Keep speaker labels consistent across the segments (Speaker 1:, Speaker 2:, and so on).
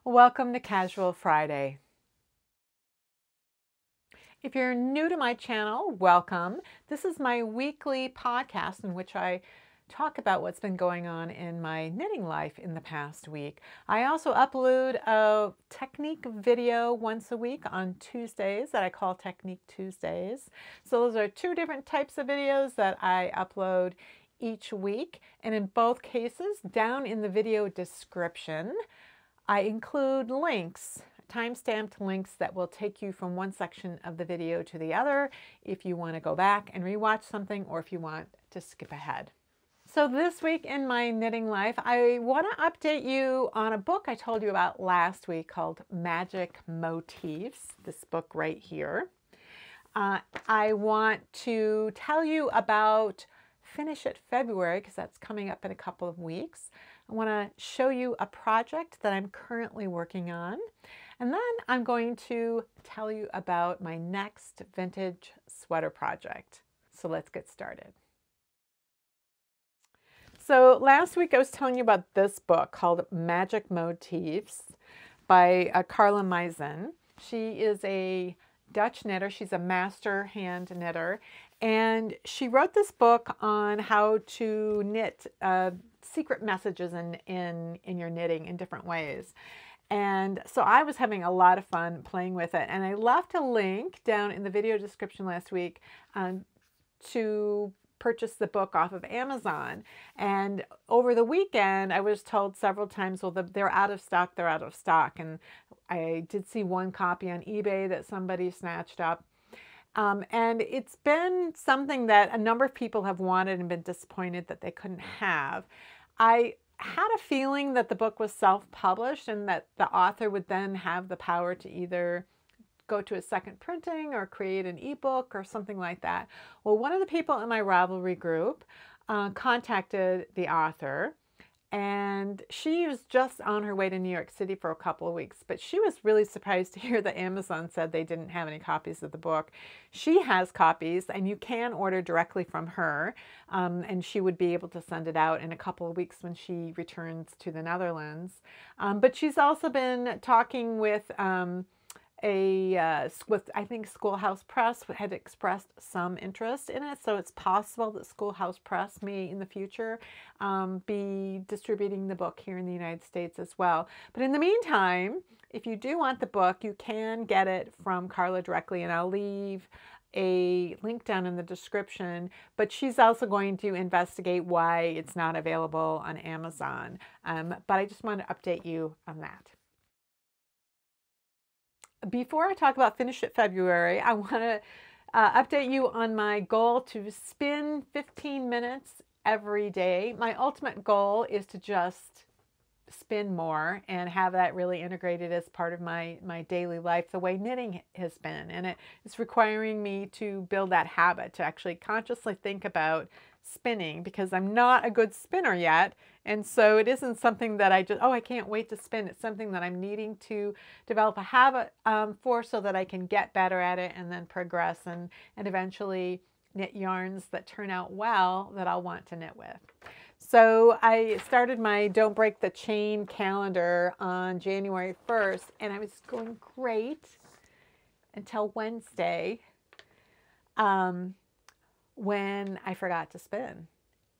Speaker 1: Welcome to Casual Friday. If you're new to my channel, welcome. This is my weekly podcast in which I talk about what's been going on in my knitting life in the past week. I also upload a technique video once a week on Tuesdays that I call Technique Tuesdays. So those are two different types of videos that I upload each week. And in both cases, down in the video description, I include links, time-stamped links that will take you from one section of the video to the other if you want to go back and rewatch something or if you want to skip ahead. So this week in my knitting life, I want to update you on a book I told you about last week called Magic Motifs, this book right here. I want to tell you about Finish It February because that's coming up in a couple of weeks. I want to show you a project that I'm currently working on. And then I'm going to tell you about my next vintage sweater project. So let's get started. So last week I was telling you about this book called Magic Motifs by Carla Meisen. She is a Dutch knitter. She's a master hand knitter. And she wrote this book on how to knit secret messages in your knitting in different ways. And so I was having a lot of fun playing with it. And I left a link down in the video description last week to purchase the book off of Amazon. And over the weekend, I was told several times, well, they're out of stock, they're out of stock. And I did see one copy on eBay that somebody snatched up. And it's been something that a number of people have wanted and been disappointed that they couldn't have. I had a feeling that the book was self-published and that the author would then have the power to either go to a second printing or create an ebook or something like that. Well, one of the people in my Ravelry group contacted the author, and she was just on her way to New York City for a couple of weeks, but she was really surprised to hear that Amazon said they didn't have any copies of the book. She has copies, and you can order directly from her, and she would be able to send it out in a couple of weeks when she returns to the Netherlands. But she's also been talking with I think Schoolhouse Press had expressed some interest in it, so it's possible that Schoolhouse Press may in the future be distributing the book here in the United States as well. But in the meantime, if you do want the book, you can get it from Carla directly, and I'll leave a link down in the description, but she's also going to investigate why it's not available on Amazon. But I just want to update you on that. Before I talk about Finish It February, I want to update you on my goal to spin 15 minutes every day. My ultimate goal is to just spin more and have that really integrated as part of my daily life, the way knitting has been. And it's requiring me to build that habit to actually consciously think about spinning, because I'm not a good spinner yet. And so it isn't something that I just, oh, I can't wait to spin. It's something that I'm needing to develop a habit for so that I can get better at it and then progress and eventually knit yarns that turn out well that I'll want to knit with. So I started my Don't Break the Chain calendar on January 1st, and I was going great until Wednesday when I forgot to spin.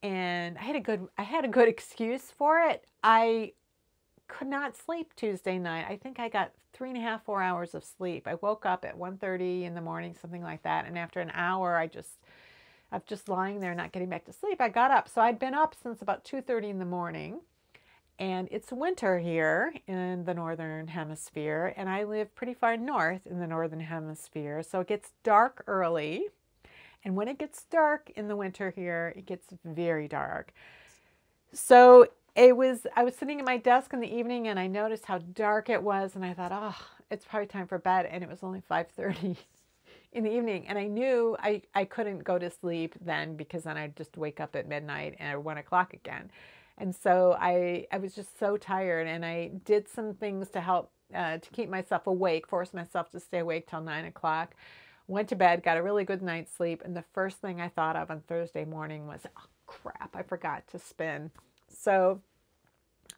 Speaker 1: And I had a good excuse for it. I could not sleep Tuesday night. I think I got 3.5, 4 hours of sleep. I woke up at 1:30 in the morning, something like that. And after an hour, of just lying there not getting back to sleep, I got up. So I'd been up since about 2:30 in the morning. And it's winter here in the Northern Hemisphere. And I live pretty far north in the Northern Hemisphere. So it gets dark early. And when it gets dark in the winter here, it gets very dark. So I was sitting at my desk in the evening and I noticed how dark it was, and I thought, oh, it's probably time for bed. And it was only 5:30 in the evening. And I knew I couldn't go to sleep then, because then I'd just wake up at midnight or 1 o'clock again. And so I was just so tired, and I did some things to help to keep myself awake, force myself to stay awake till 9 o'clock. Went to bed, got a really good night's sleep, and the first thing I thought of on Thursday morning was, oh crap, I forgot to spin. So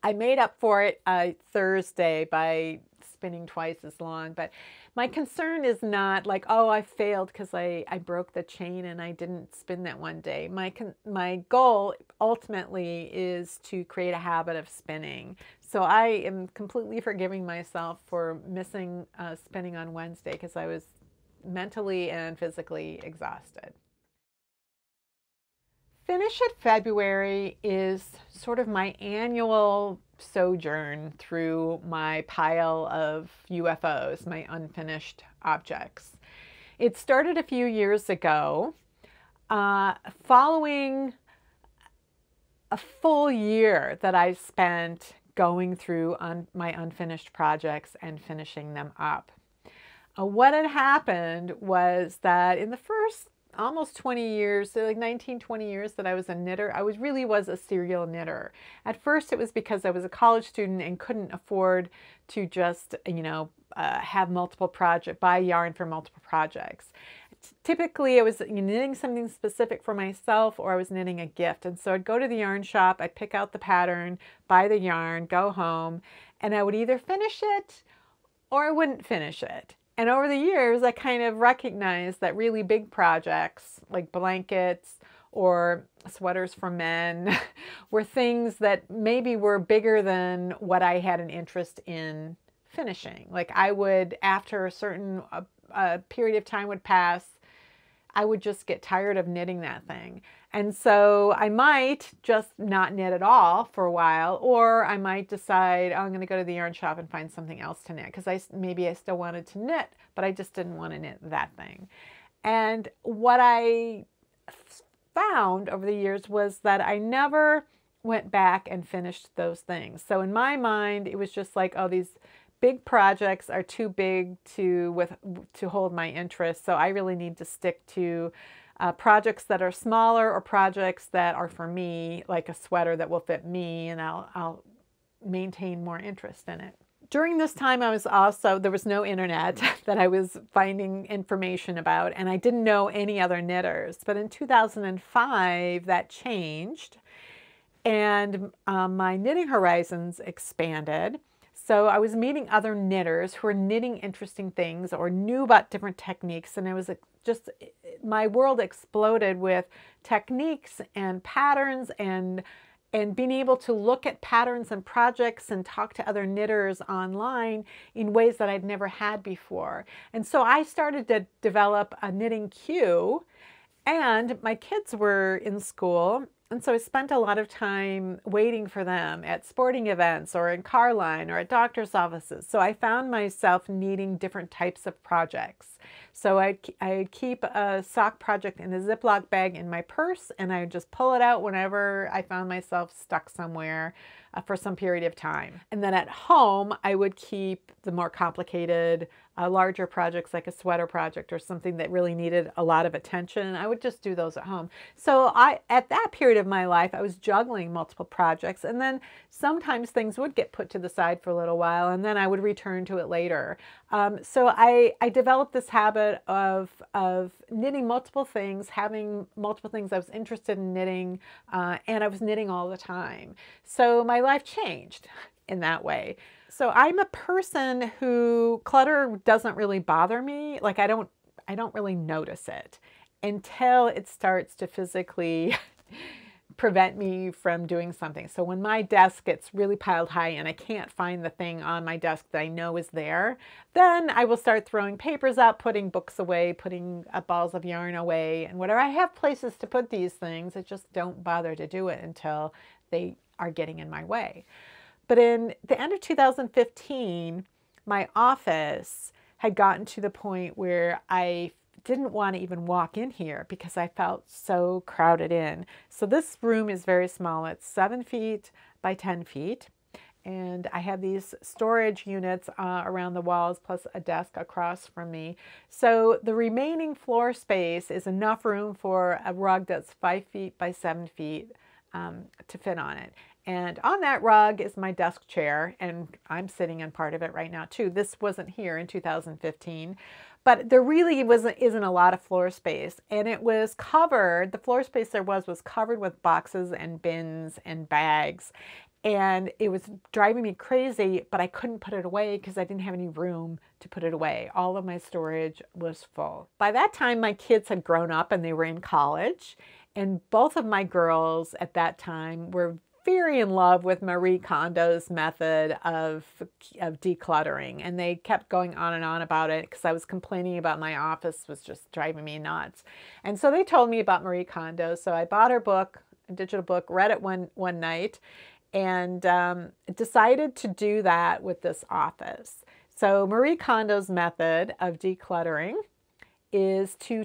Speaker 1: I made up for it Thursday by spinning twice as long, but my concern is not like, oh, I failed because I broke the chain and I didn't spin that one day. My goal ultimately is to create a habit of spinning. So I am completely forgiving myself for missing spinning on Wednesday because I was mentally and physically exhausted. Finish It February is sort of my annual sojourn through my pile of UFOs, my unfinished objects. It started a few years ago, following a full year that I spent going through my unfinished projects and finishing them up. What had happened was that in the first almost 20 years, so like 19, 20 years that I was a knitter, I really was a serial knitter. At first it was because I was a college student and couldn't afford to just, have multiple projects, buy yarn for multiple projects. Typically I was knitting something specific for myself, or I was knitting a gift. And so I'd go to the yarn shop, I'd pick out the pattern, buy the yarn, go home, and I would either finish it or I wouldn't finish it. And over the years, I kind of recognized that really big projects like blankets or sweaters for men were things that maybe were bigger than what I had an interest in finishing. Like I would, after a certain period of time would pass, I would just get tired of knitting that thing. And so I might just not knit at all for a while, or I might decide, oh, I'm going to go to the yarn shop and find something else to knit because maybe I still wanted to knit, but I just didn't want to knit that thing. And what I found over the years was that I never went back and finished those things. So in my mind, it was just like, oh, these big projects are too big to hold my interest, so I really need to stick to projects that are smaller or projects that are for me, like a sweater that will fit me, and I'll maintain more interest in it. During this time, there was no internet that I was finding information about, and I didn't know any other knitters. But in 2005, that changed, and my knitting horizons expanded. So I was meeting other knitters who were knitting interesting things or knew about different techniques, and it was just, my world exploded with techniques and patterns and being able to look at patterns and projects and talk to other knitters online in ways that I'd never had before. And so I started to develop a knitting queue, and my kids were in school. And so I spent a lot of time waiting for them at sporting events or in car line or at doctor's offices. So I found myself needing different types of projects. So I'd keep a sock project in a Ziploc bag in my purse, and I would just pull it out whenever I found myself stuck somewhere for some period of time. And then at home, I would keep the more complicated, larger projects like a sweater project or something that really needed a lot of attention. I would just do those at home. So at that period of my life, I was juggling multiple projects, and then sometimes things would get put to the side for a little while, and then I would return to it later. So I developed this habit of knitting multiple things, having multiple things I was interested in knitting, and I was knitting all the time. So my life changed in that way. So I'm a person who clutter doesn't really bother me. Like I don't really notice it until it starts to physically prevent me from doing something. So when my desk gets really piled high and I can't find the thing on my desk that I know is there, then I will start throwing papers out, putting books away, putting balls of yarn away, and whatever. I have places to put these things, I just don't bother to do it until they are getting in my way. But in the end of 2015, my office had gotten to the point where I didn't want to even walk in here because I felt so crowded in. So this room is very small. It's 7 feet by 10 feet. And I have these storage units around the walls, plus a desk across from me. So the remaining floor space is enough room for a rug that's 5 feet by 7 feet to fit on it. And on that rug is my desk chair, and I'm sitting in part of it right now too. This wasn't here in 2015, but there really isn't a lot of floor space, and it was covered, the floor space there was covered with boxes and bins and bags. And it was driving me crazy, but I couldn't put it away because I didn't have any room to put it away. All of my storage was full. By that time, my kids had grown up and they were in college. And both of my girls at that time were very in love with Marie Kondo's method of decluttering. And they kept going on and on about it because I was complaining about my office was just driving me nuts. And so they told me about Marie Kondo. So I bought her book, a digital book, read it one night, and decided to do that with this office. So Marie Kondo's method of decluttering is to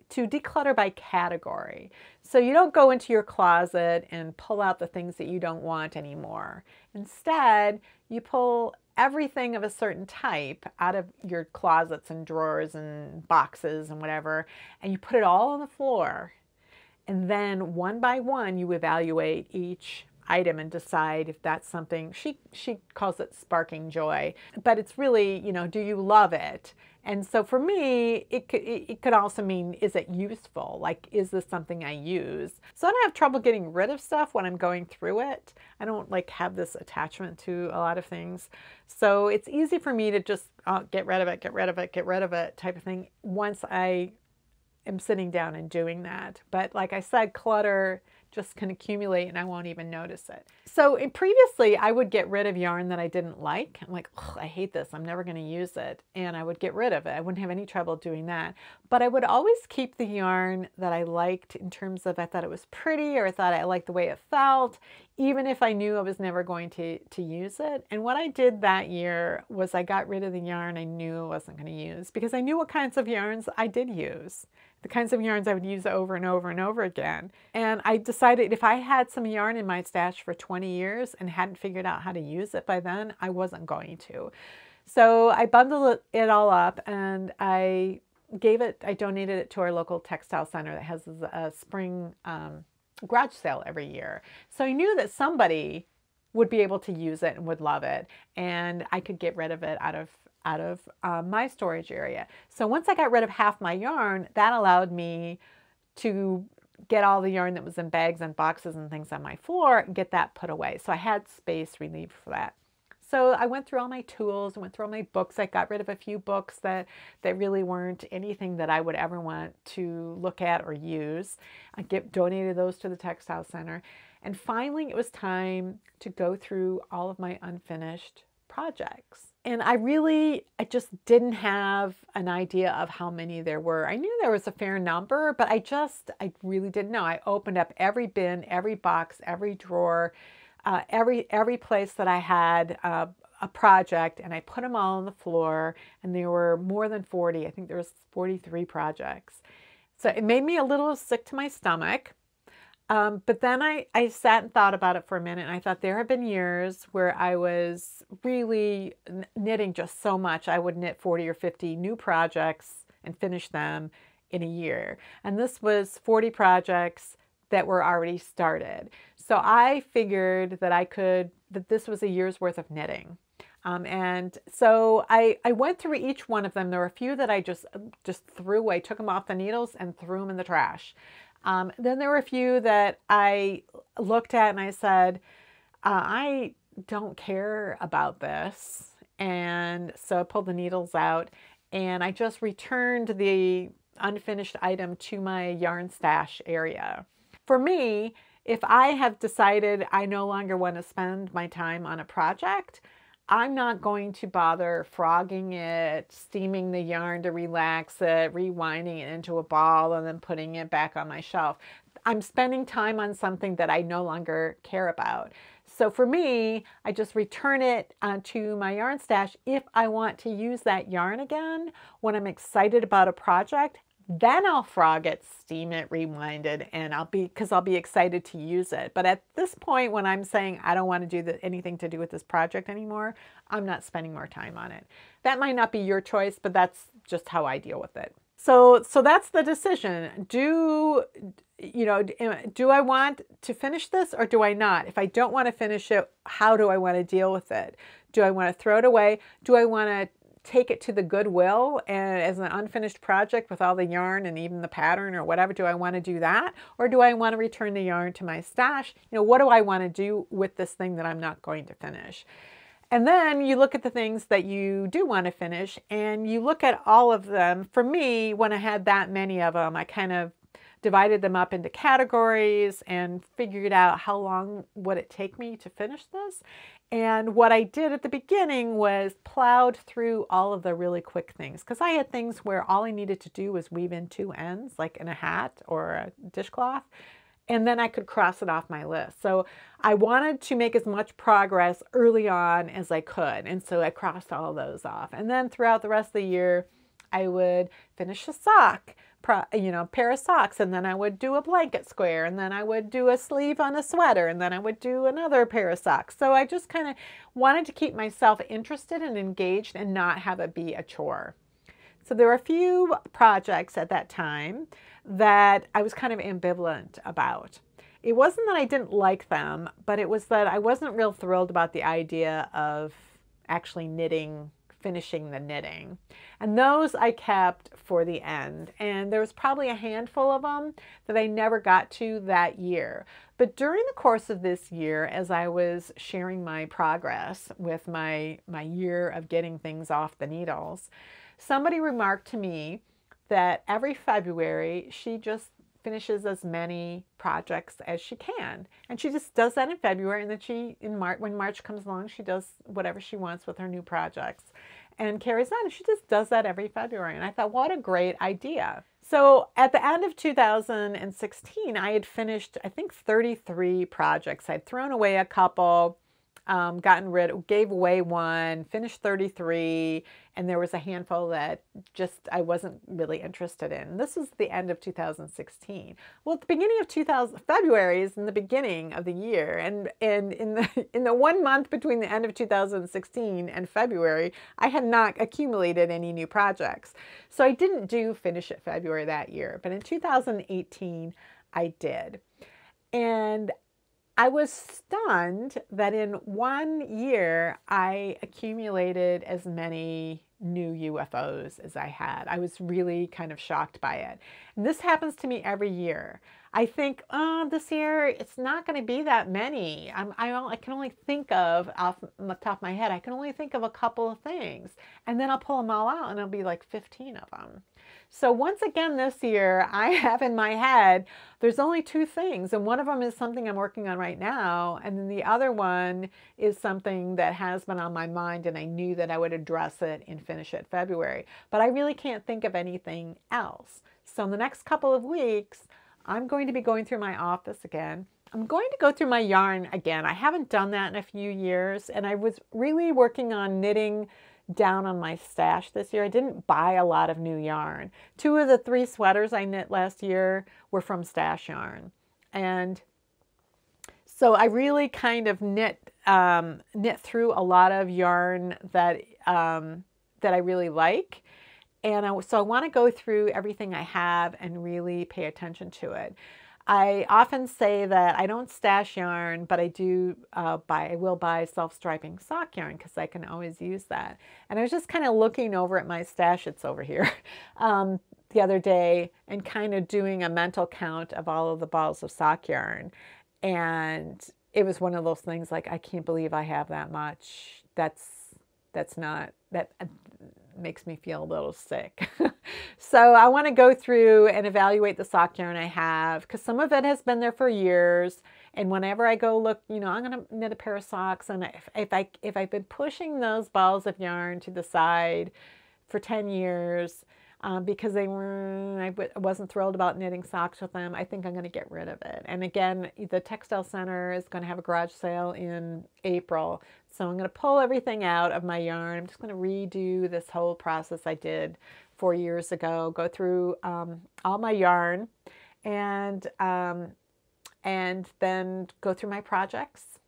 Speaker 1: declutter by category. So you don't go into your closet and pull out the things that you don't want anymore. Instead, you pull everything of a certain type out of your closets and drawers and boxes and whatever, and you put it all on the floor. And then one by one, you evaluate each item and decide if that's something, she calls it sparking joy, but it's really, you know, do you love it? And so for me, it could also mean, is it useful? Like, is this something I use? So I don't have trouble getting rid of stuff when I'm going through it. I don't like have this attachment to a lot of things. So it's easy for me to just get rid of it, get rid of it, get rid of it type of thing once I am sitting down and doing that. But like I said, clutter just can accumulate and I won't even notice it. So previously I would get rid of yarn that I didn't like. I'm like, oh, I hate this. I'm never going to use it. And I would get rid of it. I wouldn't have any trouble doing that. But I would always keep the yarn that I liked in terms of I thought it was pretty or I thought I liked the way it felt, even if I knew I was never going to use it. And what I did that year was I got rid of the yarn I knew I wasn't going to use because I knew what kinds of yarns I did use. The kinds of yarns I would use over and over and over again. And I decided if I had some yarn in my stash for 20 years and hadn't figured out how to use it by then, I wasn't going to. So I bundled it all up and I donated it to our local textile center that has a spring garage sale every year. So I knew that somebody would be able to use it and would love it, and I could get rid of it out of my storage area. So once I got rid of half my yarn, that allowed me to get all the yarn that was in bags and boxes and things on my floor and get that put away. So I had space relieved for that. So I went through all my tools, went through all my books. I got rid of a few books that really weren't anything that I would ever want to look at or use. I donated those to the textile center. And finally, it was time to go through all of my unfinished projects. And I just didn't have an idea of how many there were. I knew there was a fair number, but I really didn't know. I opened up every bin, every box, every drawer, every place that I had a project, and I put them all on the floor, and there were more than 40. I think there was 43 projects. So it made me a little sick to my stomach. But then I sat and thought about it for a minute, and I thought there have been years where I was really knitting just so much. I would knit 40 or 50 new projects and finish them in a year. And this was 40 projects that were already started. So I figured that this was a year's worth of knitting. And so I went through each one of them. There were a few that I just threw away, took them off the needles and threw them in the trash. Then there were a few that I looked at and I said, I don't care about this. And so I pulled the needles out and I just returned the unfinished item to my yarn stash area. For me, if I have decided I no longer want to spend my time on a project, I'm not going to bother frogging it, steaming the yarn to relax it, rewinding it into a ball, and then putting it back on my shelf. I'm spending time on something that I no longer care about. So for me, I just return it to my yarn stash if I want to use that yarn again when I'm excited about a project. Then I'll frog it, steam it, rewind it, and I'll be excited to use it. But at this point, when I'm saying I don't want to do anything to do with this project anymore, I'm not spending more time on it. That might not be your choice, but that's just how I deal with it. So that's the decision. Do I want to finish this or do I not? If I don't want to finish it, how do I want to deal with it? Do I want to throw it away? Do I want to take it to the Goodwill and as an unfinished project with all the yarn and even the pattern or whatever? Do I want to do that? Or do I want to return the yarn to my stash? You know, what do I want to do with this thing that I'm not going to finish? And then you look at the things that you do want to finish and you look at all of them. For me, when I had that many of them, I kind of divided them up into categories and figured out how long would it take me to finish this. And what I did at the beginning was plowed through all of the really quick things, because I had things where all I needed to do was weave in 2 ends, like in a hat or a dishcloth, and then I could cross it off my list. So I wanted to make as much progress early on as I could, and so I crossed all those off. And then throughout the rest of the year, I would finish a sock, pair of socks, and then I would do a blanket square, and then I would do a sleeve on a sweater, and then I would do another pair of socks. So I just kind of wanted to keep myself interested and engaged and not have it be a chore. So there were a few projects at that time that I was kind of ambivalent about. It wasn't that I didn't like them, but it was that I wasn't real thrilled about the idea of actually finishing the knitting. And those I kept for the end. And there was probably a handful of them that I never got to that year. But during the course of this year, as I was sharing my progress with my year of getting things off the needles, somebody remarked to me that every February she just finishes as many projects as she can. And she just does that in February, and then when March comes along, she does whatever she wants with her new projects and carries on. And she just does that every February. And I thought, what a great idea. So at the end of 2016, I had finished, I think, 33 projects. I'd thrown away a couple, gave away one, finished 33, and there was a handful that just I wasn't really interested in. This is the end of 2016. Well, at the beginning of February is in the beginning of the year, and in the 1 month between the end of 2016 and February, I had not accumulated any new projects. So I didn't do Finish It February that year, but in 2018, I did. And I was stunned that in 1 year, I accumulated as many new UFOs as I had. I was really kind of shocked by it. And this happens to me every year. I think, oh, this year, it's not going to be that many. I can only think of, off the top of my head, I can only think of a couple of things. And then I'll pull them all out and it'll be like 15 of them. So once again this year, I have in my head, there's only 2 things. And one of them is something I'm working on right now. And then the other one is something that has been on my mind, and I knew that I would address it and Finish It February. But I really can't think of anything else. So in the next couple of weeks, I'm going to be going through my office again. I'm going to go through my yarn again. I haven't done that in a few years, and I was really working on knitting down on my stash this year. I didn't buy a lot of new yarn. 2 of the 3 sweaters I knit last year were from stash yarn. And so I really kind of knit through a lot of yarn that I really like. And so I want to go through everything I have and really pay attention to it. I often say that I don't stash yarn, but I will buy self-striping sock yarn because I can always use that. And I was just kind of looking over at my stash, it's over here, the other day, and kind of doing a mental count of all of the balls of sock yarn. And it was one of those things like, I can't believe I have that much. That makes me feel a little sick. So I want to go through and evaluate the sock yarn I have, because some of it has been there for years. And whenever I go look, I'm going to knit a pair of socks. And if I've been pushing those balls of yarn to the side for 10 years, because I wasn't thrilled about knitting socks with them, I think I'm going to get rid of it. And again, the Textile Center is going to have a garage sale in April. So I'm going to pull everything out of my yarn. I'm just going to redo this whole process I did 4 years ago, go through all my yarn, and then go through my projects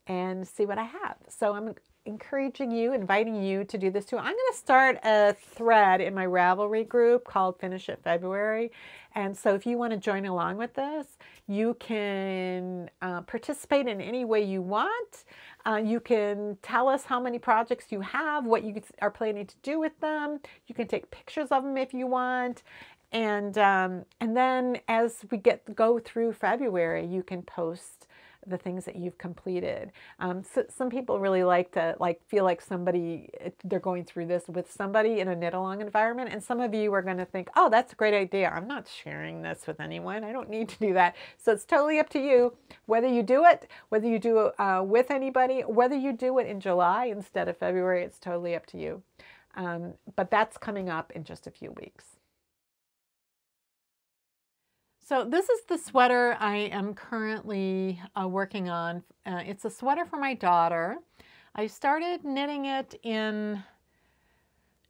Speaker 1: and see what I have. So I'm encouraging you, inviting you to do this too. I'm going to start a thread in my Ravelry group called Finish It February. And so if you want to join along with this, you can participate in any way you want. You can tell us how many projects you have, what you are planning to do with them. You can take pictures of them if you want. And then as we go through February, you can post the things that you've completed. So some people really like to feel like they're going through this with somebody in a knit-along environment, and some of you are going to think, oh, that's a great idea. I'm not sharing this with anyone. I don't need to do that. So it's totally up to you whether you do it, with anybody, whether you do it in July instead of February. It's totally up to you. But that's coming up in just a few weeks. So this is the sweater I am currently working on. It's a sweater for my daughter. I started knitting it in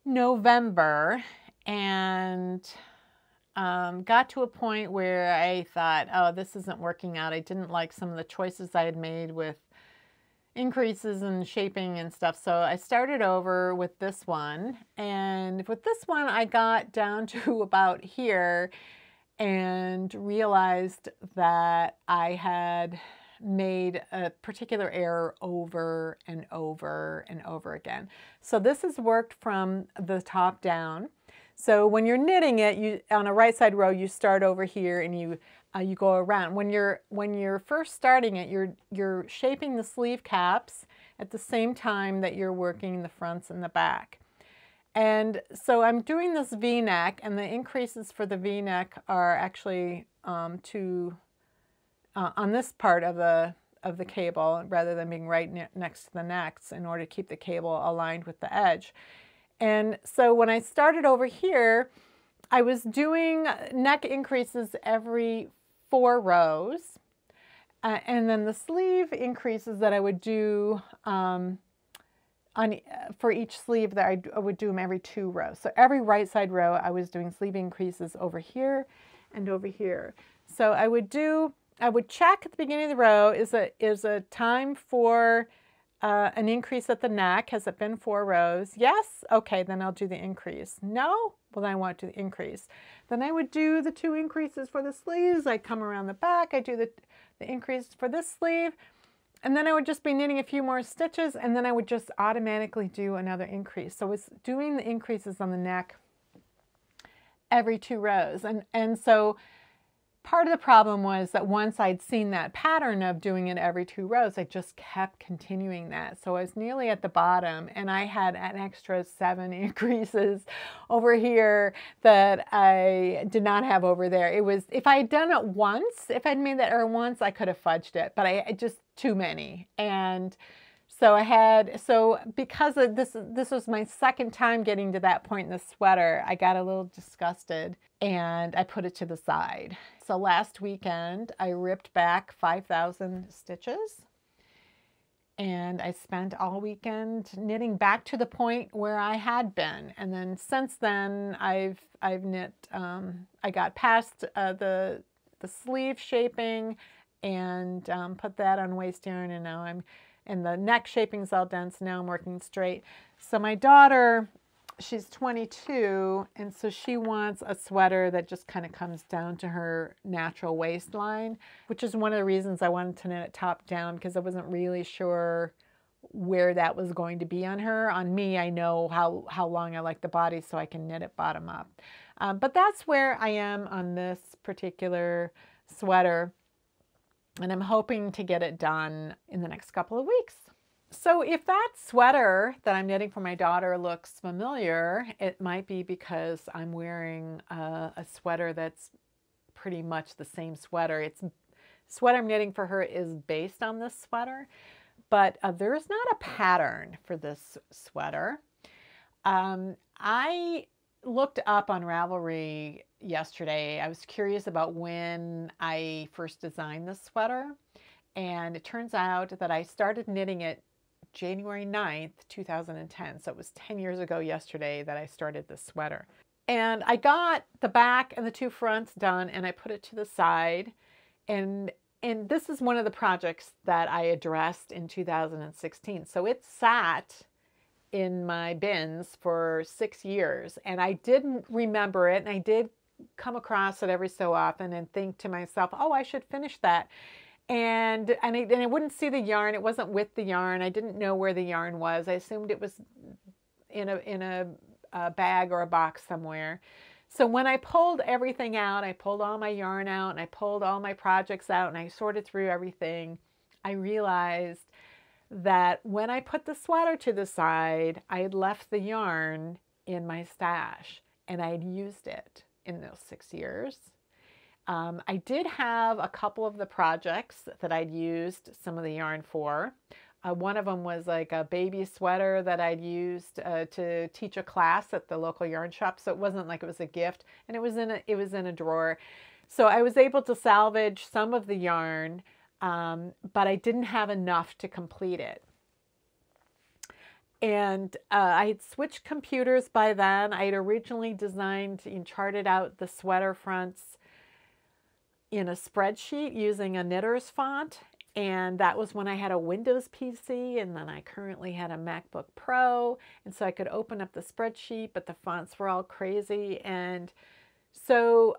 Speaker 1: November and got to a point where I thought, oh, this isn't working out. I didn't like some of the choices I had made with increases and shaping and stuff. So I started over with this one. And with this one, I got down to about here and realized that I had made a particular error over and over and over again. So this has worked from the top down. So when you're knitting it, on a right side row, you start over here and you go around. When you're first starting it, you're shaping the sleeve caps at the same time that you're working the fronts and the back. And so I'm doing this V-neck, and the increases for the V-neck are actually on this part of the cable rather than being right next to the necks in order to keep the cable aligned with the edge. And so when I started over here, I was doing neck increases every 4 rows, and then the sleeve increases that I would do for each sleeve, that I would do them every 2 rows. So every right side row, I was doing sleeve increases over here and over here. So I would check at the beginning of the row, is a time for an increase at the neck? Has it been 4 rows? Yes? Okay, then I'll do the increase. No? Well, then I want to do the increase. Then I would do the 2 increases for the sleeves. I come around the back, I do the increase for this sleeve. And then I would just be knitting a few more stitches, and then I would just automatically do another increase. So it's doing the increases on the neck every 2 rows. And so part of the problem was that once I'd seen that pattern of doing it every 2 rows, I just kept continuing that. So I was nearly at the bottom, and I had an extra 7 increases over here that I did not have over there. It was, if I had done it once, if I'd made that error once, I could have fudged it, but I just too many. And so because of this was my second time getting to that point in the sweater, I got a little disgusted and I put it to the side. So last weekend I ripped back 5,000 stitches, and I spent all weekend knitting back to the point where I had been. And then since then I've knit, I got past the sleeve shaping and put that on waist yarn, and now and the neck shaping's all done, so now I'm working straight. So my daughter, she's 22, and so she wants a sweater that just kind of comes down to her natural waistline, which is one of the reasons I wanted to knit it top down, because I wasn't really sure where that was going to be on her. On me, I know how long I like the body, so I can knit it bottom up. But that's where I am on this particular sweater. And I'm hoping to get it done in the next couple of weeks. So if that sweater that I'm knitting for my daughter looks familiar, it might be because I'm wearing a sweater that's pretty much the same sweater. Sweater I'm knitting for her is based on this sweater, but there's not a pattern for this sweater. I looked up on Ravelry yesterday. I was curious about when I first designed this sweater, and it turns out that I started knitting it January 9th, 2010. So it was 10 years ago yesterday that I started this sweater. And I got the back and the 2 fronts done, and I put it to the side. And this is one of the projects that I addressed in 2016. So it sat in my bins for 6 years, and I didn't remember it, and I did come across it every so often and think to myself, oh, I should finish that. And I wouldn't see the yarn. It wasn't with the yarn. I didn't know where the yarn was. I assumed it was in a bag or a box somewhere. So when I pulled everything out, I pulled all my yarn out and I pulled all my projects out and I sorted through everything, I realized that when I put the sweater to the side, I had left the yarn in my stash and I had used it in those 6 years. I did have a couple of the projects that I'd used some of the yarn for. One of them was like a baby sweater that I'd used to teach a class at the local yarn shop. So it wasn't like it was a gift, and it was in a drawer. So I was able to salvage some of the yarn, but I didn't have enough to complete it. And I had switched computers by then. I had originally designed and charted out the sweater fronts in a spreadsheet using a knitter's font. And that was when I had a Windows PC, and then I currently had a MacBook Pro. And so I could open up the spreadsheet, but the fonts were all crazy. And so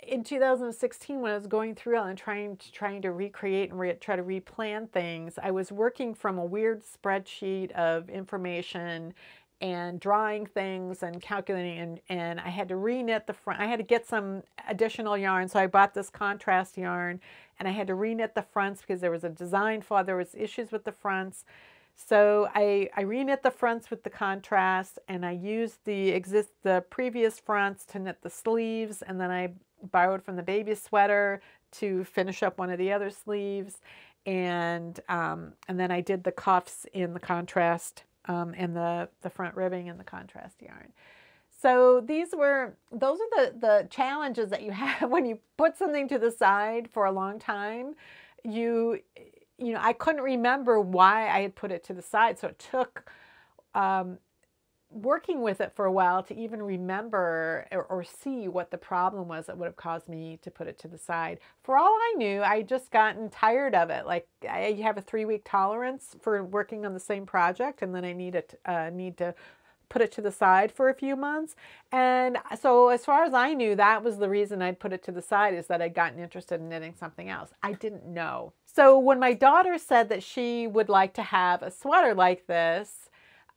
Speaker 1: in 2016, when I was going through and trying to recreate and try to replan things, I was working from a weird spreadsheet of information and drawing things and calculating, and I had to re-knit the front. I had to get some additional yarn, so I bought this contrast yarn, and I had to re-knit the fronts because there was a design flaw. There was issues with the fronts. So I re-knit the fronts with the contrast, and I used the previous fronts to knit the sleeves, and then I borrowed from the baby sweater to finish up one of the other sleeves, and then I did the cuffs in the contrast and the front ribbing in the contrast yarn. So those are the challenges that you have when you put something to the side for a long time. I couldn't remember why I had put it to the side, so it took working with it for a while to even remember or see what the problem was that would have caused me to put it to the side. For all I knew, I just gotten tired of it. Like, I have a 3-week tolerance for working on the same project, and then I need to put it to the side for a few months. And so as far as I knew, that was the reason I'd put it to the side, is that I'd gotten interested in knitting something else. I didn't know. So when my daughter said that she would like to have a sweater like this,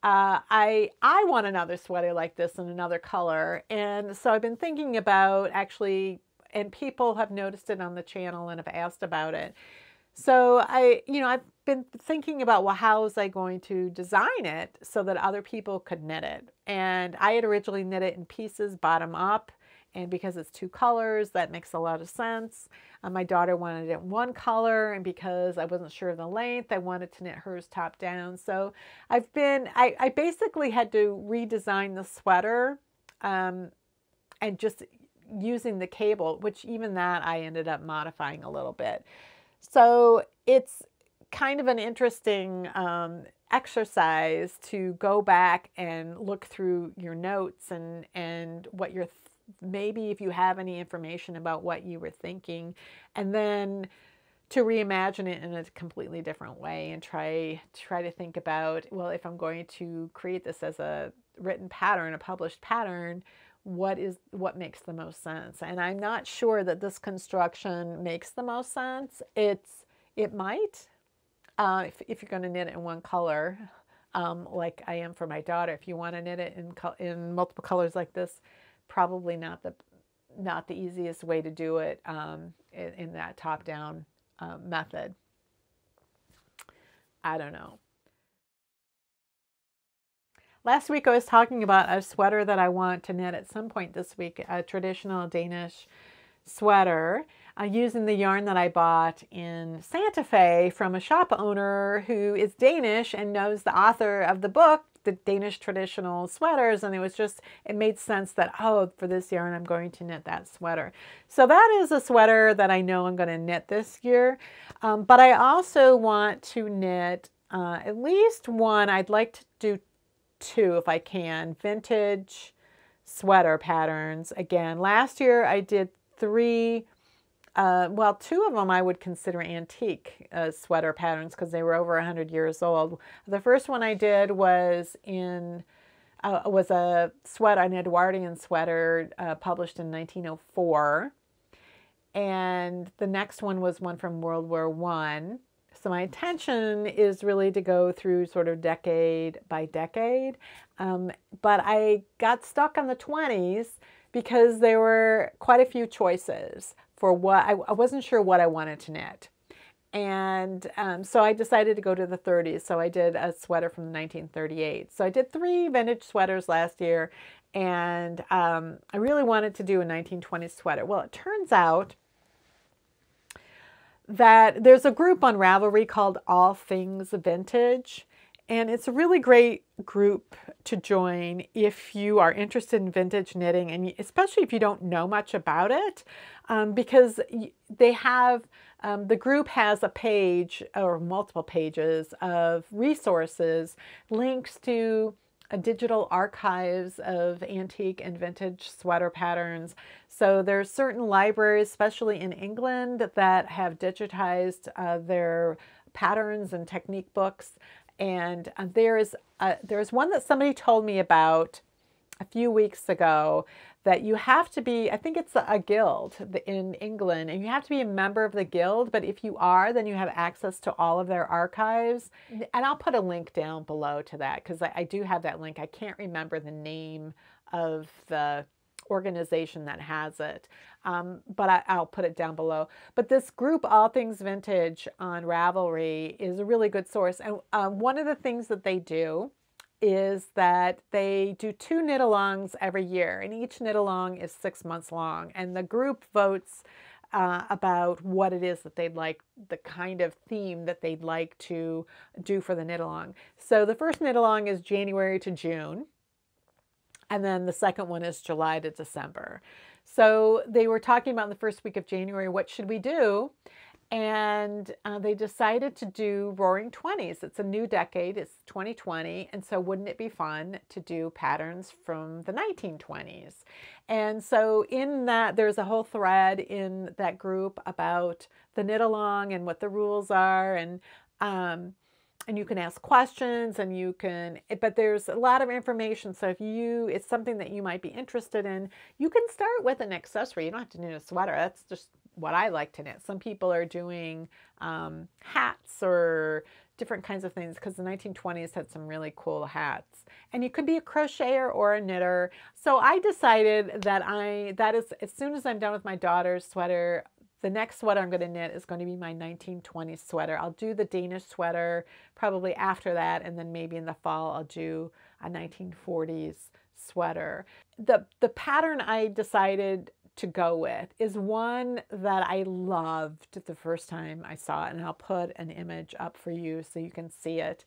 Speaker 1: I want another sweater like this in another color. And so I've been thinking about actually, and people have noticed it on the channel and have asked about it. So I've been thinking about, well, how was I going to design it so that other people could knit it? And I had originally knit it in pieces, bottom up. And because it's 2 colors, that makes a lot of sense. My daughter wanted it one color, and because I wasn't sure of the length, I wanted to knit hers top down. So I basically had to redesign the sweater and just using the cable, which even that I ended up modifying a little bit. So it's kind of an interesting exercise to go back and look through your notes and what you're maybe if you have any information about what you were thinking, and then to reimagine it in a completely different way and try to think about, well, if I'm going to create this as a written pattern, a published pattern, what makes the most sense? And I'm not sure that this construction makes the most sense. It might, if you're going to knit it in one color, like I am for my daughter. If you want to knit it in multiple colors like this, probably not the easiest way to do it in that top-down method. I don't know. Last week I was talking about a sweater that I want to knit at some point this week, a traditional Danish sweater, using the yarn that I bought in Santa Fe from a shop owner who is Danish and knows the author of the book, The Danish Traditional Sweaters, and it made sense that, oh, for this yarn I'm going to knit that sweater. So that is a sweater that I know I'm going to knit this year, but I also want to knit at least one. I'd like to do 2 if I can, vintage sweater patterns. Again, last year I did 3, well, 2 of them I would consider antique sweater patterns because they were over 100 years old. The first one I did was a sweater, an Edwardian sweater published in 1904. and the next one was one from World War I. So my intention is really to go through sort of decade by decade, but I got stuck on the 20s because there were quite a few choices for what I wasn't sure what I wanted to knit. And so I decided to go to the 30s. So I did a sweater from 1938. So I did 3 vintage sweaters last year, and I really wanted to do a 1920s sweater. Well, it turns out that there's a group on Ravelry called All Things Vintage, and it's a really great group to join if you are interested in vintage knitting, and especially if you don't know much about it, because they have, the group has a page or multiple pages of resources, links to digital archives of antique and vintage sweater patterns. So there's certain libraries, especially in England, that have digitized their patterns and technique books. And there's one that somebody told me about a few weeks ago that you have to be, I think it's a guild in England, and you have to be a member of the guild, but if you are, then you have access to all of their archives. And I'll put a link down below to that, because I do have that link. I can't remember the name of the organization that has it, but I'll put it down below. But this group, All Things Vintage on Ravelry, is a really good source. And one of the things that they do is that they do 2 knit-alongs every year, and each knit-along is 6 months long. And the group votes about what it is that they'd like, the kind of theme that they'd like to do for the knit-along. So the first knit-along is January to June, and then the second one is July to December. So they were talking about in the first week of January, what should we do? And they decided to do Roaring 20s. It's a new decade, it's 2020, and so wouldn't it be fun to do patterns from the 1920s? And so in that, there's a whole thread in that group about the knit-along and what the rules are, and you can ask questions, and you can, but there's a lot of information. So if it's something that you might be interested in, you can start with an accessory. You don't have to knit a sweater. That's just what I like to knit. Some people are doing hats or different kinds of things, because the 1920s had some really cool hats. And you could be a crocheter or a knitter. So I decided that is, as soon as I'm done with my daughter's sweater, the next sweater I'm going to knit is going to be my 1920s sweater. I'll do the Danish sweater probably after that, and then maybe in the fall I'll do a 1940s sweater. The pattern I decided to go with is one that I loved the first time I saw it, and I'll put an image up for you so you can see it.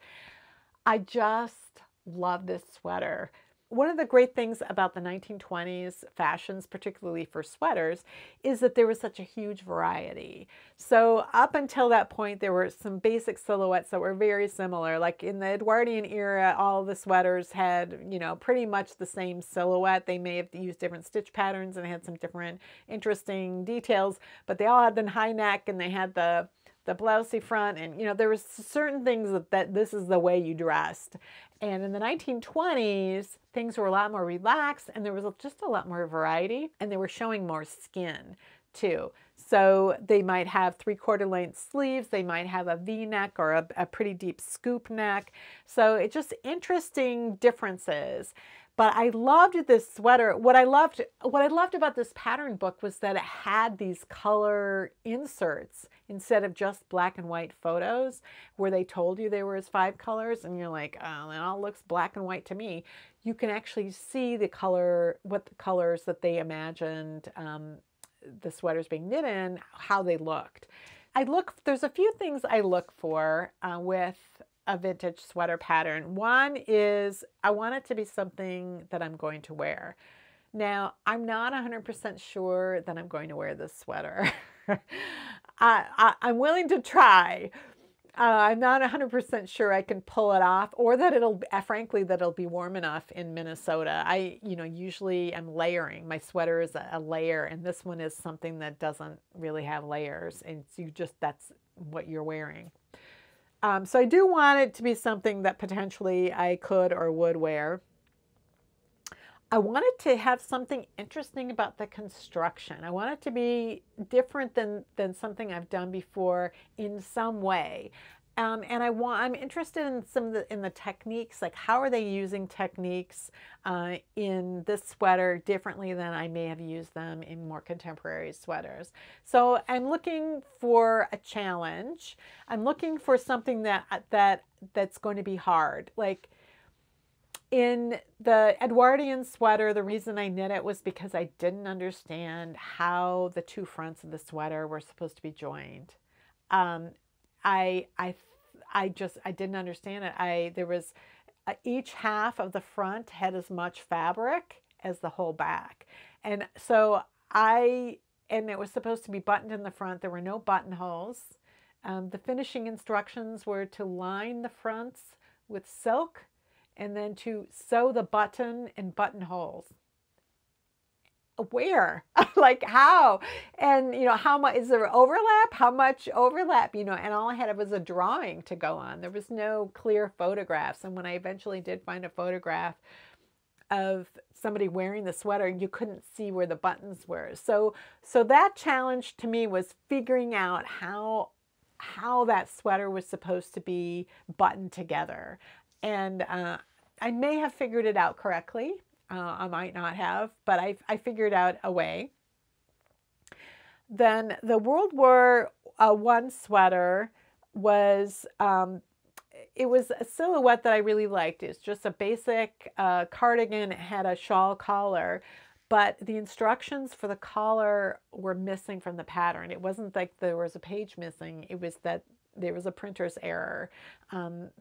Speaker 1: I just love this sweater. One of the great things about the 1920s fashions, particularly for sweaters, is that there was such a huge variety. So up until that point, there were some basic silhouettes that were very similar. Like in the Edwardian era, all the sweaters had, pretty much the same silhouette. They may have used different stitch patterns and had some different interesting details, but they all had the high neck, and they had the blousey front, and there was certain things that this is the way you dressed. And in the 1920s, things were a lot more relaxed, and there was just a lot more variety, and they were showing more skin too. So they might have 3/4 length sleeves, they might have a V-neck or a pretty deep scoop neck. So it's just interesting differences. But I loved this sweater. What I loved about this pattern book was that it had these color inserts instead of just black and white photos where they told you there was 5 colors, and you're like, oh, it all looks black and white to me. You can actually see the color, what the colors that they imagined the sweaters being knit in, how they looked. There's a few things I look for with a vintage sweater pattern. One is I want it to be something that I'm going to wear. Now, I'm not 100% sure that I'm going to wear this sweater. I'm willing to try. I'm not 100% sure I can pull it off, or that frankly, that it'll be warm enough in Minnesota. I, usually am layering. My sweater is a layer, and this one is something that doesn't really have layers, and that's what you're wearing. So I do want it to be something that potentially I could or would wear. I wanted to have something interesting about the construction. I want it to be different than something I've done before in some way. And I'm interested in some of the techniques, like how are they using techniques in this sweater differently than I may have used them in more contemporary sweaters. So I'm looking for a challenge. I'm looking for something that's going to be hard. Like in the Edwardian sweater, the reason I knit it was because I didn't understand how the two fronts of the sweater were supposed to be joined. Um, I, I, I didn't understand it. There was each half of the front had as much fabric as the whole back, and so and it was supposed to be buttoned in the front. There were no buttonholes. The finishing instructions were to line the fronts with silk and then to sew the button and buttonholes. Where? Like how? And how much is there overlap? How much overlap? And all I had was a drawing to go on. There was no clear photographs. And when I eventually did find a photograph of somebody wearing the sweater, you couldn't see where the buttons were. So that challenge to me was figuring out how that sweater was supposed to be buttoned together. And I may have figured it out correctly. I might not have, but I figured out a way. Then the World War I sweater was, it was a silhouette that I really liked. It's just a basic cardigan. It had a shawl collar, but the instructions for the collar were missing from the pattern. It wasn't like there was a page missing. It was that there was a printer's error.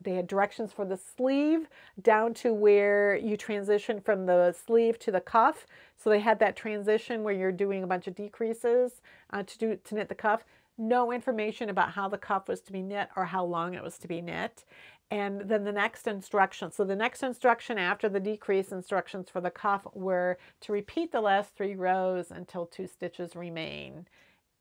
Speaker 1: They had directions for the sleeve down to where you transition from the sleeve to the cuff. So they had that transition where you're doing a bunch of decreases to knit the cuff. No information about how the cuff was to be knit or how long it was to be knit. And then the next instruction. So the next instruction after the decrease instructions for the cuff were to repeat the last 3 rows until 2 stitches remain.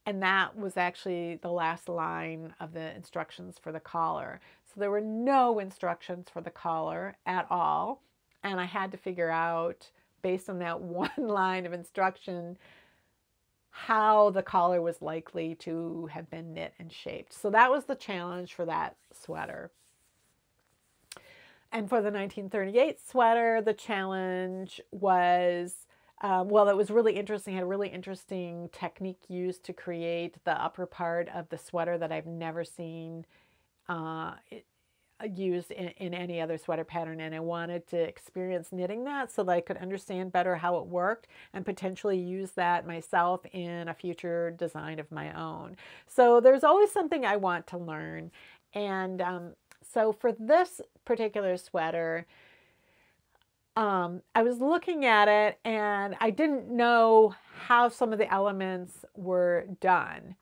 Speaker 1: And that was actually the last line of the instructions for the collar. So there were no instructions for the collar at all. And I had to figure out, based on that one line of instruction, how the collar was likely to have been knit and shaped. So that was the challenge for that sweater. And for the 1938 sweater, the challenge was, well, it was really interesting. It had a really interesting technique used to create the upper part of the sweater that I've never seen used in any other sweater pattern. And I wanted to experience knitting that so that I could understand better how it worked and potentially use that myself in a future design of my own. So there's always something I want to learn. And so for this particular sweater, I was looking at it and I didn't know how some of the elements were done.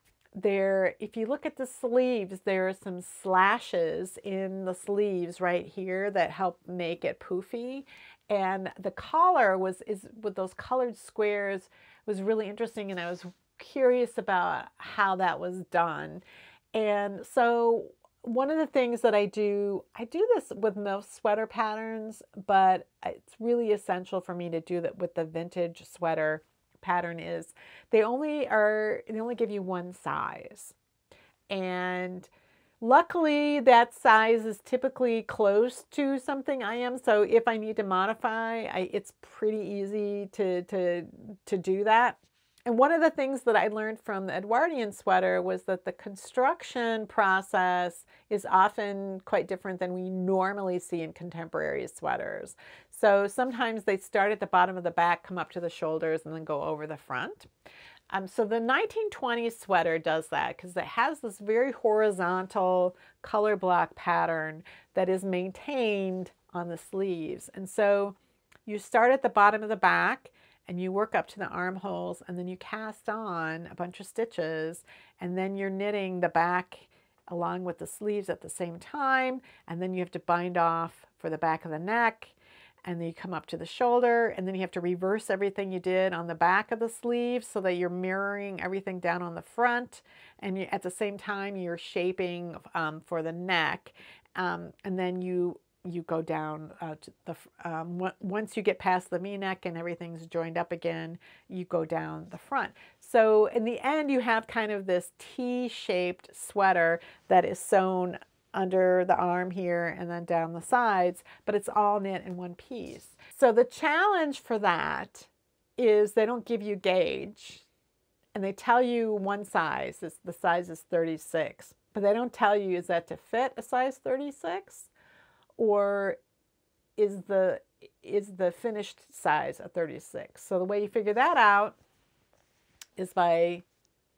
Speaker 1: If you look at the sleeves, there are some slashes in the sleeves right here that help make it poofy. And the collar is with those colored squares was really interesting, and I was curious about how that was done. And so one of the things that I do this with most sweater patterns, but it's really essential for me to do that with the vintage sweater pattern, is they only give you one size. And luckily that size is typically close to something I am. So if I need to modify, it's pretty easy to do that. And one of the things that I learned from the Edwardian sweater was that the construction process is often quite different than we normally see in contemporary sweaters. So sometimes they start at the bottom of the back, come up to the shoulders, and then go over the front. So the 1920s sweater does that because it has this very horizontal color block pattern that is maintained on the sleeves. And so you start at the bottom of the back, and you work up to the armholes, and then you cast on a bunch of stitches, and then you're knitting the back along with the sleeves at the same time, and then you have to bind off for the back of the neck, and then you come up to the shoulder, and then you have to reverse everything you did on the back of the sleeve so that you're mirroring everything down on the front, and at the same time you're shaping for the neck, and then you you go down to once you get past the V-neck and everything's joined up again, you go down the front. So in the end, you have kind of this T-shaped sweater that is sewn under the arm here and then down the sides, but it's all knit in one piece. So the challenge for that is they don't give you gauge, and they tell you one size. The size is 36, but they don't tell you, is that to fit a size 36, or is the finished size a 36? So the way you figure that out is by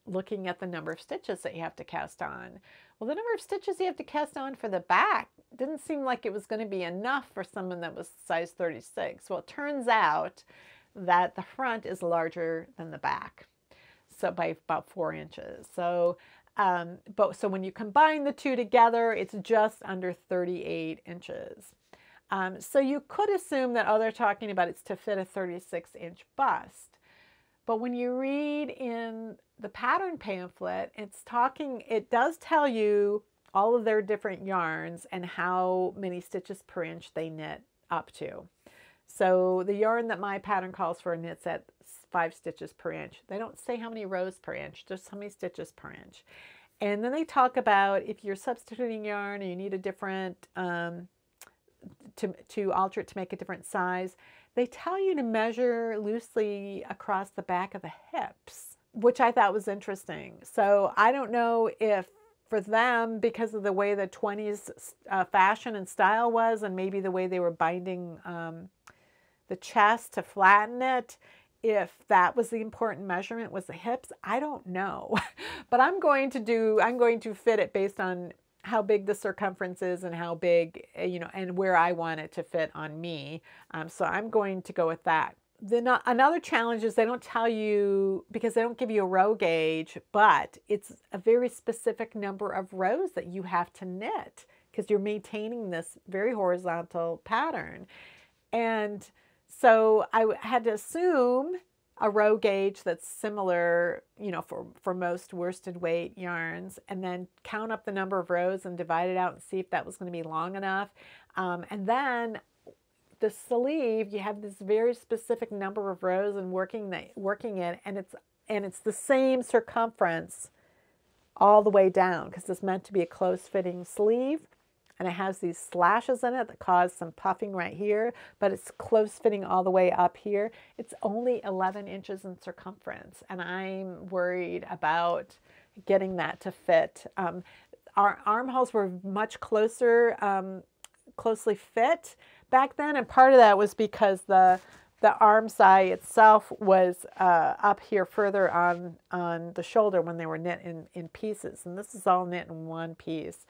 Speaker 1: looking at the number of stitches that you have to cast on. Well, the number of stitches you have to cast on for the back didn't seem like it was going to be enough for someone that was size 36. Well, it turns out that the front is larger than the back, so by about 4 inches. So, so when you combine the two together, it's just under 38 inches. So you could assume that, oh, they're talking about it's to fit a 36-inch bust. But when you read in the pattern pamphlet, it does tell you all of their different yarns and how many stitches per inch they knit up to. So the yarn that my pattern calls for knits at 5 stitches per inch. They don't say how many rows per inch, just how many stitches per inch. And then they talk about if you're substituting yarn and you need a different, to alter it to make a different size, they tell you to measure loosely across the back of the hips, which I thought was interesting. So I don't know if for them, because of the way the 20s fashion and style was, and maybe the way they were binding the chest to flatten it, if that was the important measurement, was the hips. I don't know. But I'm going to fit it based on how big the circumference is and how big, and where I want it to fit on me. So I'm going to go with that. Another challenge is they don't tell you, because they don't give you a row gauge, but it's a very specific number of rows that you have to knit because you're maintaining this very horizontal pattern. And so I had to assume a row gauge that's similar, for most worsted weight yarns, and then count up the number of rows and divide it out and see if that was going to be long enough. And then the sleeve, you have this very specific number of rows and working it, and it's the same circumference all the way down because it's meant to be a close-fitting sleeve. And it has these slashes in it that cause some puffing right here, but it's close fitting all the way up here. It's only 11 inches in circumference, and I'm worried about getting that to fit. Our armholes were much closely fit back then, and part of that was because the arm side itself was up here further on the shoulder when they were knit in pieces, and this is all knit in one piece.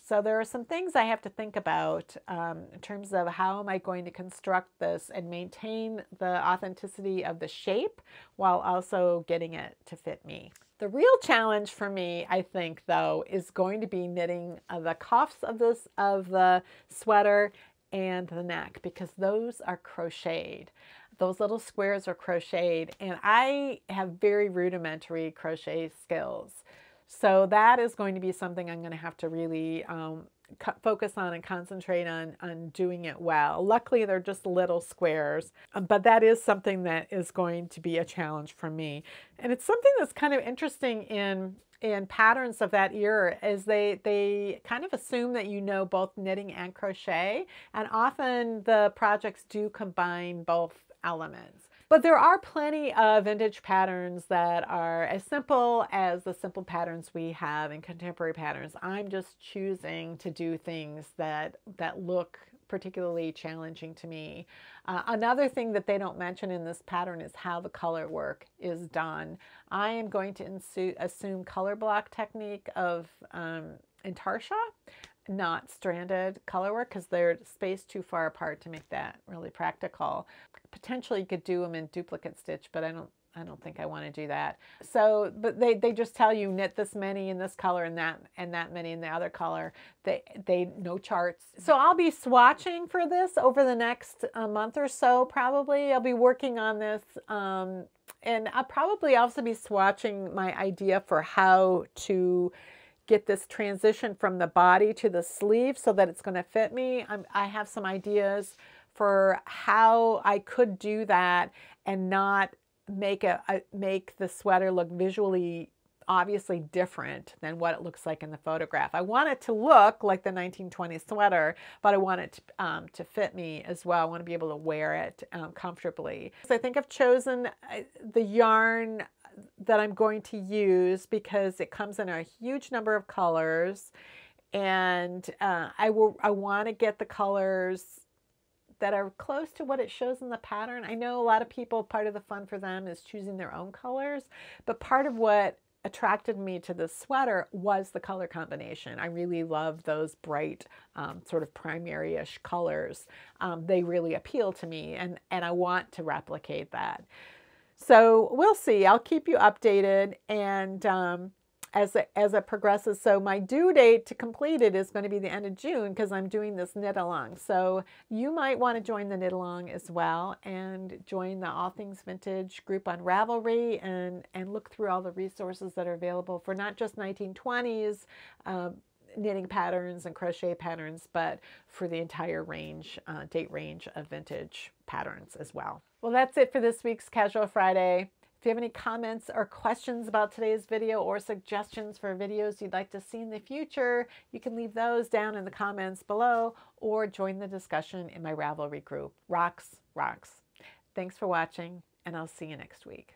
Speaker 1: So there are some things I have to think about in terms of how am I going to construct this and maintain the authenticity of the shape while also getting it to fit me. The real challenge for me, I think, though, is going to be knitting the cuffs of the sweater and the neck, because those are crocheted. Those little squares are crocheted, and I have very rudimentary crochet skills. So that is going to be something I'm going to have to really focus on and concentrate on doing it well. Luckily, they're just little squares, but that is something that is going to be a challenge for me. And it's something that's kind of interesting in patterns of that era, is they kind of assume that you know both knitting and crochet, and often the projects do combine both elements. But there are plenty of vintage patterns that are as simple as the simple patterns we have in contemporary patterns. I'm just choosing to do things that look particularly challenging to me. Another thing that they don't mention in this pattern is how the color work is done. I am going to assume color block technique of intarsia, not stranded color work, because they're spaced too far apart to make that really practical. Potentially you could do them in duplicate stitch, but I don't think I want to do that. So, but they just tell you knit this many in this color and that many in the other color. They no charts. So I'll be swatching for this over the next month or so. Probably I'll be working on this, and I'll probably also be swatching my idea for how to get this transition from the body to the sleeve so that it's going to fit me. I have some ideas for how I could do that and not make the sweater look visually obviously different than what it looks like in the photograph. I want it to look like the 1920s sweater, but I want it to fit me as well. I want to be able to wear it comfortably. So I think I've chosen the yarn that I'm going to use because it comes in a huge number of colors, and I want to get the colors that are close to what it shows in the pattern. I know a lot of people, part of the fun for them is choosing their own colors, but part of what attracted me to this sweater was the color combination. I really love those bright sort of primary-ish colors. They really appeal to me, and I want to replicate that. So we'll see. I'll keep you updated, and as it progresses. So my due date to complete it is going to be the end of June because I'm doing this knit along. So you might want to join the knit along as well and join the All Things Vintage group on Ravelry and look through all the resources that are available for not just 1920s knitting patterns and crochet patterns, but for the entire range, date range of vintage patterns as well. Well, that's it for this week's Casual Friday. If you have any comments or questions about today's video or suggestions for videos you'd like to see in the future, you can leave those down in the comments below or join the discussion in my Ravelry group. Rocks, rocks. Thanks for watching, and I'll see you next week.